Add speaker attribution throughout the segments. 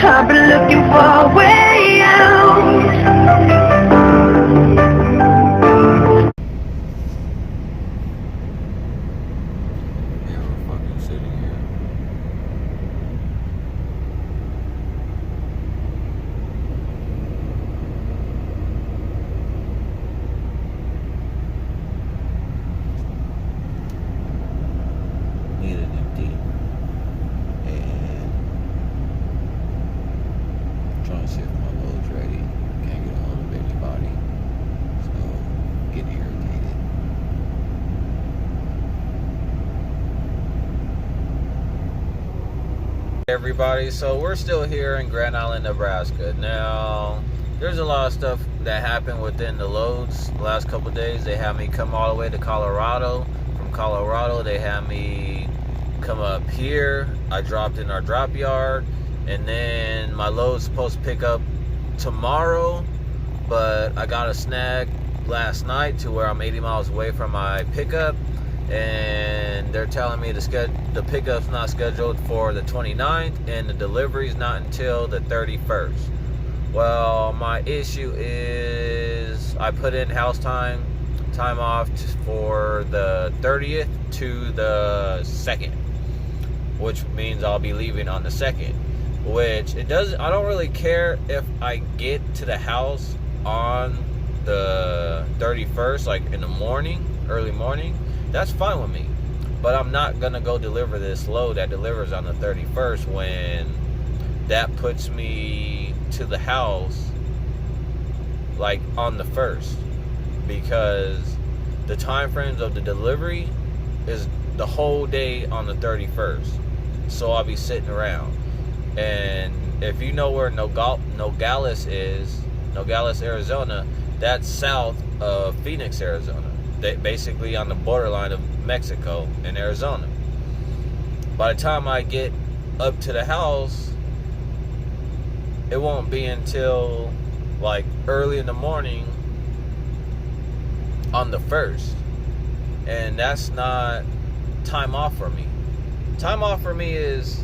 Speaker 1: I've been looking for a way out.
Speaker 2: Yeah, we're fucking sitting here. Need an empty. And trying to see if my load's ready. Can't get a hold of anybody. So getting irritated. Everybody, so we're still here in Grand Island, Nebraska. Now, there's a lot of stuff that happened within the loads the last couple of days. They had me come all the way to Colorado. From Colorado, they had me come up here. I dropped in our drop yard, and then my load's supposed to pick up tomorrow, but I got a snag last night to where I'm 80 miles away from my pickup, and they're telling me the pickup's not scheduled for the 29th and the delivery's not until the 31st. Well, my issue is I put in house time off for the 30th to the 2nd, which means I'll be leaving on the 2nd, which I don't really care if I get to the house on the 31st, like in the morning, early morning. That's fine with me, but I'm not gonna go deliver this load that delivers on the 31st when that puts me to the house like on the 1st, because the time frames of the delivery is the whole day on the 31st, so I'll be sitting around. And if you know where Nogales is, Nogales, Arizona, that's south of Phoenix, Arizona. Basically on the borderline of Mexico and Arizona. By the time I get up to the house, it won't be until like early in the morning on the 1st. And that's not time off for me. Time off for me is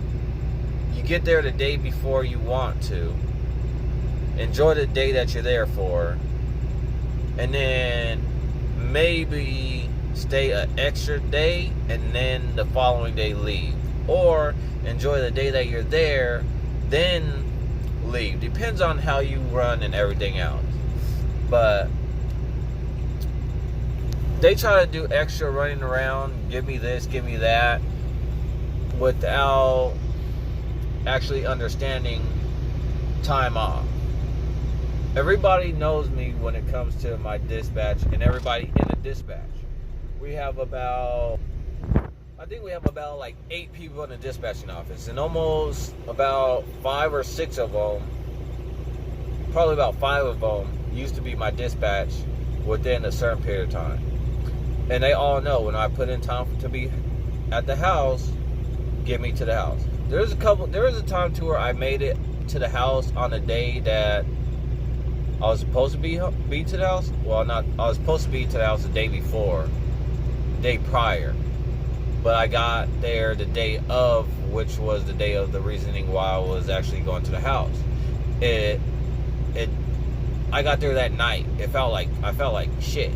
Speaker 2: you get there the day before you want to. Enjoy the day that you're there for. And then maybe stay an extra day and then the following day leave. Or enjoy the day that you're there, then leave. Depends on how you run and everything else. But they try to do extra running around, give me this, give me that, without actually understanding time off. Everybody knows me when it comes to my dispatch, and everybody in the dispatch. We have about like 8 people in the dispatching office, and almost about 5 or 6 of them, probably about 5 of them, used to be my dispatch within a certain period of time. And they all know when I put in time to be at the house, get me to the house. There was a time to where I made it to the house on a day that I was supposed to be to the house. Well, not. I was supposed to be to the house the day before, the day prior, but I got there the day of, which was the day of the reasoning why I was actually going to the house. I got there that night. I felt like shit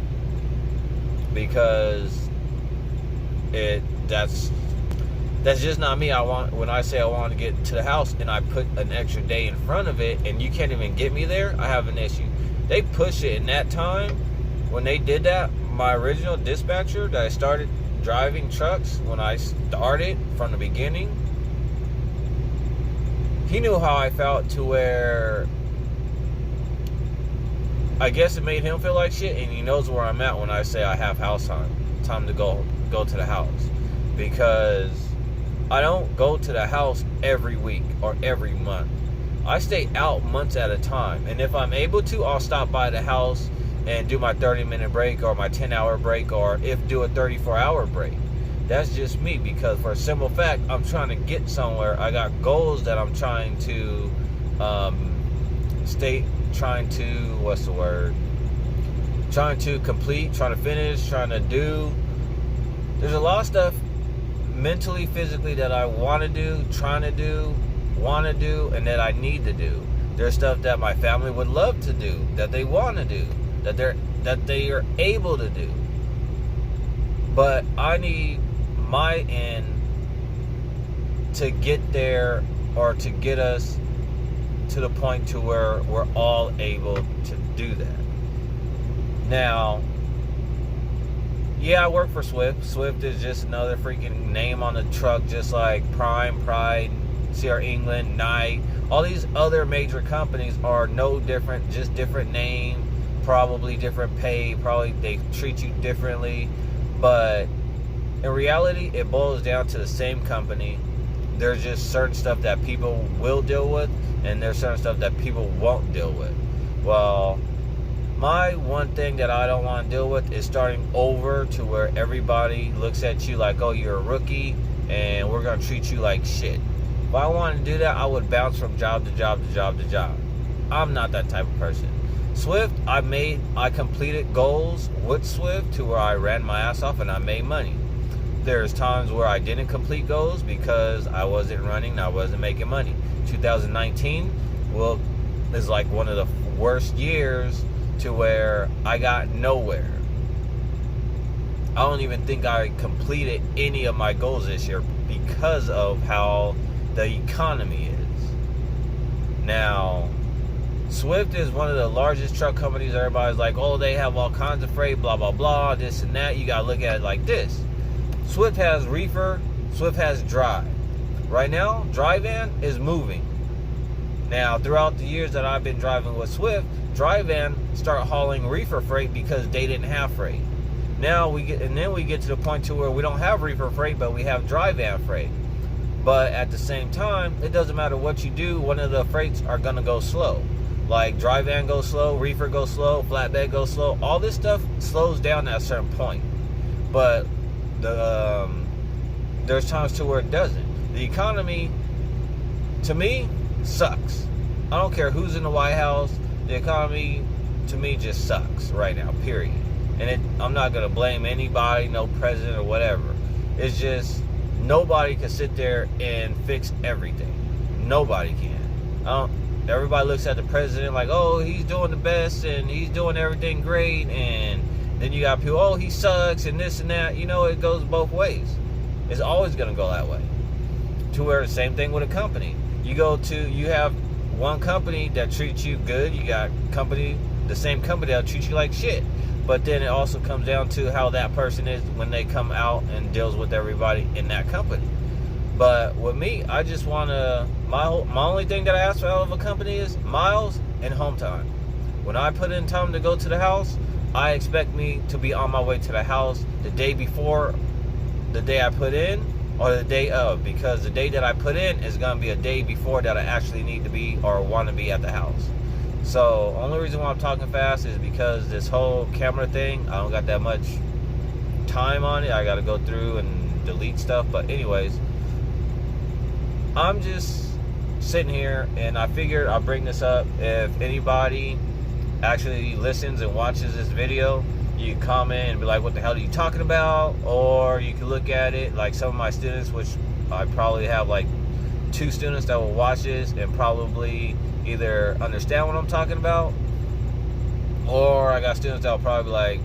Speaker 2: because that's just not me. When I say I want to get to the house and I put an extra day in front of it and you can't even get me there, I have an issue. They push it in that time. When they did that, my original dispatcher that I started driving trucks when I started from the beginning, he knew how I felt to where I guess it made him feel like shit, and he knows where I'm at when I say I have house time to go to the house, because I don't go to the house every week or every month. I stay out months at a time, and if I'm able to, I'll stop by the house and do my 30-minute break or my 10-hour break, or do a 34-hour break. That's just me, because for a simple fact, I'm trying to get somewhere. I got goals that I'm trying to complete, trying to finish, trying to do. There's a lot of stuff mentally, physically that I want to do, trying to do, want to do and that I need to do. There's stuff that my family would love to do, that they want to do, that they are able to do. But I need my end to get there, or to get us to the point to where we're all able to do that. Now, yeah, I work for Swift. Swift is just another freaking name on the truck, just like Prime, Pride, CR England, Knight. All these other major companies are no different, just different name, probably different pay, probably they treat you differently. But in reality, it boils down to the same company. There's just certain stuff that people will deal with, and there's certain stuff that people won't deal with. Well, my one thing that I don't want to deal with is starting over to where everybody looks at you like, oh, you're a rookie, and we're going to treat you like shit. If I wanted to do that, I would bounce from job to job to job to job. I'm not that type of person. Swift, I completed goals with Swift to where I ran my ass off and I made money. There's times where I didn't complete goals because I wasn't running and I wasn't making money. 2019, well, is like one of the worst years to where I got nowhere. I don't even think I completed any of my goals this year because of how the economy is. Now, Swift is one of the largest truck companies. Everybody's like, oh, they have all kinds of freight, blah, blah, blah, this and that. You got to look at it like this. Swift has reefer, Swift has dry. Right now, dry van is moving. Now, throughout the years that I've been driving with Swift, dry van start hauling reefer freight because they didn't have freight. Now we get to the point to where we don't have reefer freight, but we have dry van freight. But at the same time, it doesn't matter what you do, one of the freights are gonna go slow. Like dry van goes slow, reefer goes slow, flatbed goes slow. All this stuff slows down at a certain point. But there's times to where it doesn't. The economy, to me, sucks. I don't care who's in the White House. The economy, to me, just sucks right now, period. And I'm not going to blame anybody, no president or whatever. It's just nobody can sit there and fix everything. Nobody can. Everybody looks at the president like, oh, he's doing the best and he's doing everything great. And then you got people, oh, he sucks and this and that. You know, it goes both ways. It's always going to go that way. To where the same thing with a company. You have one company that treats you good. You got the same company that'll treat you like shit. But then it also comes down to how that person is when they come out and deals with everybody in that company. But with me, I just want to, my only thing that I ask for out of a company is miles and home time. When I put in time to go to the house, I expect me to be on my way to the house the day before the day I put in, or the day of, because the day that I put in is going to be a day before that I actually need to be or want to be at the house. So, only reason why I'm talking fast is because this whole camera thing, I don't got that much time on it. I got to go through and delete stuff. But anyways, I'm just sitting here and I figured I'll bring this up. If anybody actually listens and watches this video, you can comment and be like, what the hell are you talking about? Or you can look at it like some of my students, which I probably have like 2 students that will watch this and probably either understand what I'm talking about, or I got students that will probably be like,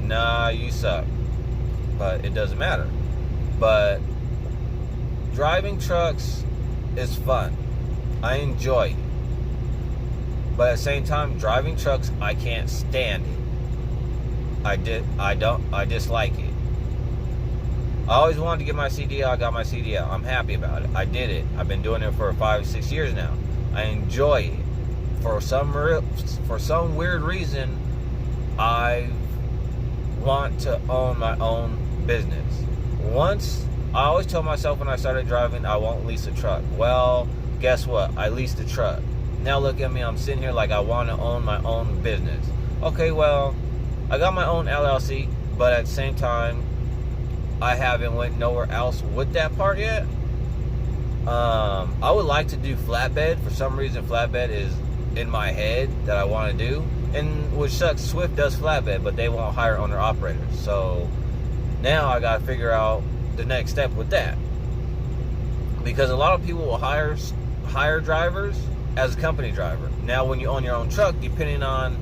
Speaker 2: nah, you suck. But it doesn't matter. But driving trucks is fun. I enjoy it. But at the same time, driving trucks, I can't stand it. I dislike it. I always wanted to get my CDL. I got my CDL. I'm happy about it. I did it. I've been doing it for 5-6 years now. I enjoy it. For some weird reason, I want to own my own business. I always told myself when I started driving, I won't lease a truck. Well, guess what? I leased a truck. Now look at me. I'm sitting here like I want to own my own business. Okay, well, I got my own LLC, but at the same time, I haven't went nowhere else with that part yet. I would like to do flatbed. For some reason, flatbed is in my head that I want to do. And which sucks, Swift does flatbed, but they won't hire owner operators. So now I got to figure out the next step with that. because a lot of people will hire drivers as a company driver. Now, when you own your own truck, depending on,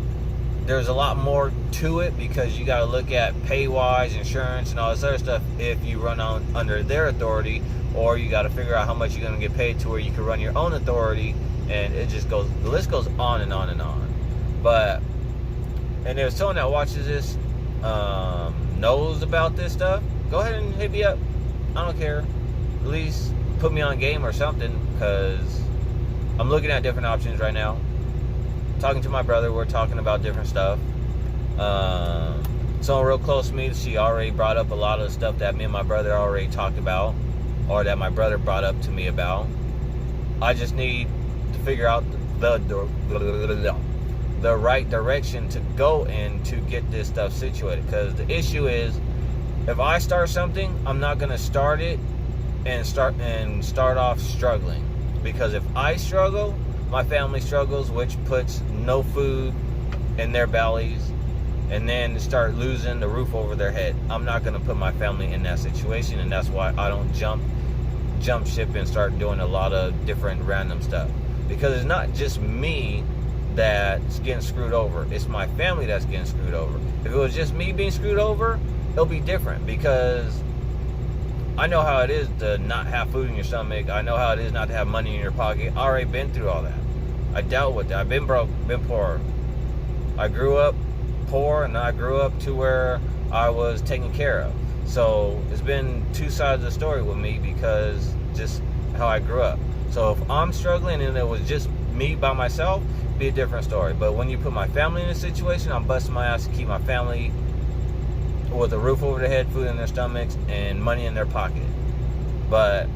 Speaker 2: there's a lot more to it, because you got to look at pay-wise, insurance, and all this other stuff if you run on under their authority, or you got to figure out how much you're going to get paid to where you can run your own authority, and it just goes, the list goes on and on and on. But, and if someone that watches this knows about this stuff, go ahead and hit me up. I don't care. At least put me on game or something, because I'm looking at different options right now. Talking to my brother, we're talking about different stuff. Someone real close to me, she already brought up a lot of the stuff that me and my brother already talked about, or that my brother brought up to me about. I just need to figure out the right direction to go in to get this stuff situated. Because the issue is, if I start something, I'm not going to start it and start off struggling. Because if I struggle, my family struggles, which puts no food in their bellies, and then start losing the roof over their head. I'm not going to put my family in that situation, and that's why I don't jump ship and start doing a lot of different random stuff. Because it's not just me that's getting screwed over, it's my family that's getting screwed over. If it was just me being screwed over, it'll be different, because I know how it is to not have food in your stomach. I know how it is not to have money in your pocket. I already been through all that. I dealt with that. I've been broke, been poor. I grew up poor, and I grew up to where I was taken care of. So it's been two sides of the story with me, because just how I grew up. So if I'm struggling and it was just me by myself, it'd be a different story. But when you put my family in a situation, I'm busting my ass to keep my family with a roof over their head, food in their stomachs, and money in their pocket. But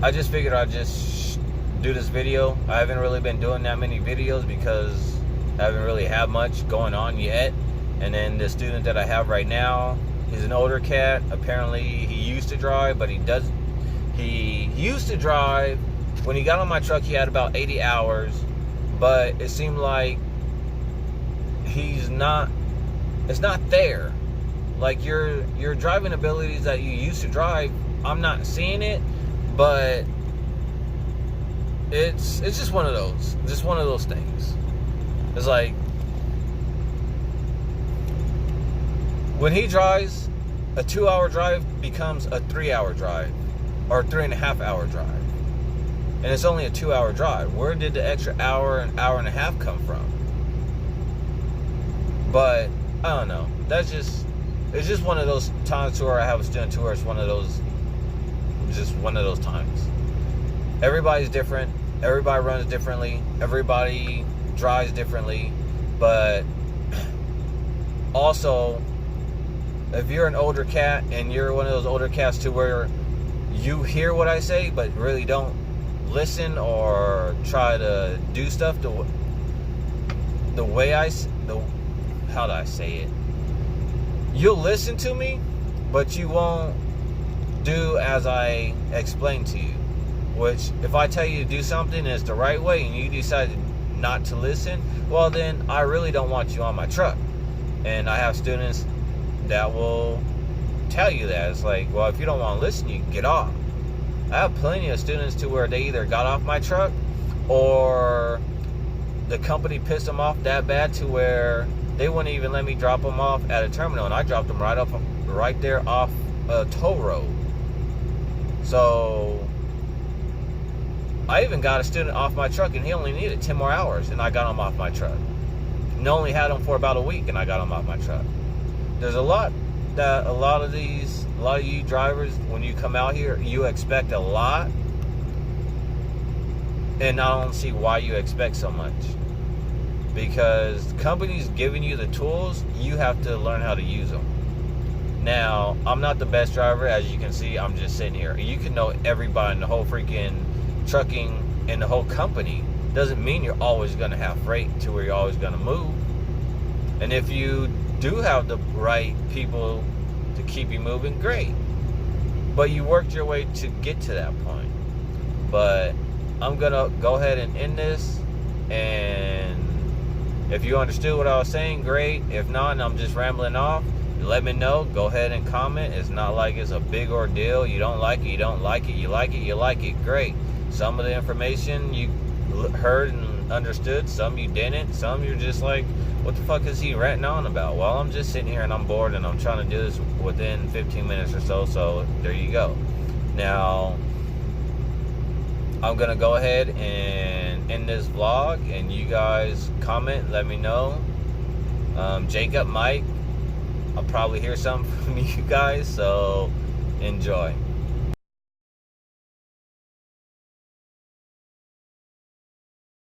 Speaker 2: I just figured I'd just do this video. I haven't really been doing that many videos because I haven't really had much going on yet. And then the student that I have right now, he's an older cat. Apparently he used to drive, but he used to drive. When he got on my truck, he had about 80 hours, but it seemed like it's not there. Like your driving abilities that you used to drive, I'm not seeing it, but it's just one of those things. It's like, when he drives, a 2-hour drive becomes a 3-hour drive, or a 3.5-hour drive. And it's only a 2-hour drive. Where did the extra hour and hour and a half come from? But I don't know. It's just one of those times where I have a student tour. It's just one of those times. Everybody's different. Everybody runs differently. Everybody drives differently. But also, if you're an older cat and you're one of those older cats to where you hear what I say but really don't listen or try to do stuff how do I say it? You'll listen to me, but you won't do as I explain to you. Which, if I tell you to do something and it's the right way and you decide not to listen, well then I really don't want you on my truck. And I have students that will tell you that. It's like, well, if you don't want to listen, you can get off. I have plenty of students to where they either got off my truck or the company pissed them off that bad to where they wouldn't even let me drop them off at a terminal, and I dropped them right there off a toll road. So I even got a student off my truck, and he only needed 10 more hours, and I got him off my truck. And only had him for about a week, and I got him off my truck. There's a lot of you drivers, when you come out here, you expect a lot, and I don't see why you expect so much. Because companies giving you the tools, you have to learn how to use them. Now, I'm not the best driver, as you can see. I'm just sitting here. You can know everybody in the whole freaking trucking and the whole company. Doesn't mean you're always going to have freight to where you're always going to move. And if you do have the right people to keep you moving, great. But you worked your way to get to that point. But I'm going to go ahead and end this. And if you understood what I was saying, great. If not, and I'm just rambling off, let me know. Go ahead and comment. It's not like it's a big ordeal. You don't like it, you don't like it. You like it, you like it. Great. Some of the information you heard and understood. Some you didn't. Some you're just like, what the fuck is he ranting on about? Well, I'm just sitting here and I'm bored and I'm trying to do this within 15 minutes or so. So there you go. Now, I'm going to go ahead and end this vlog, and you guys comment, let me know. Jacob, Mike, I'll probably hear something from you guys, so enjoy.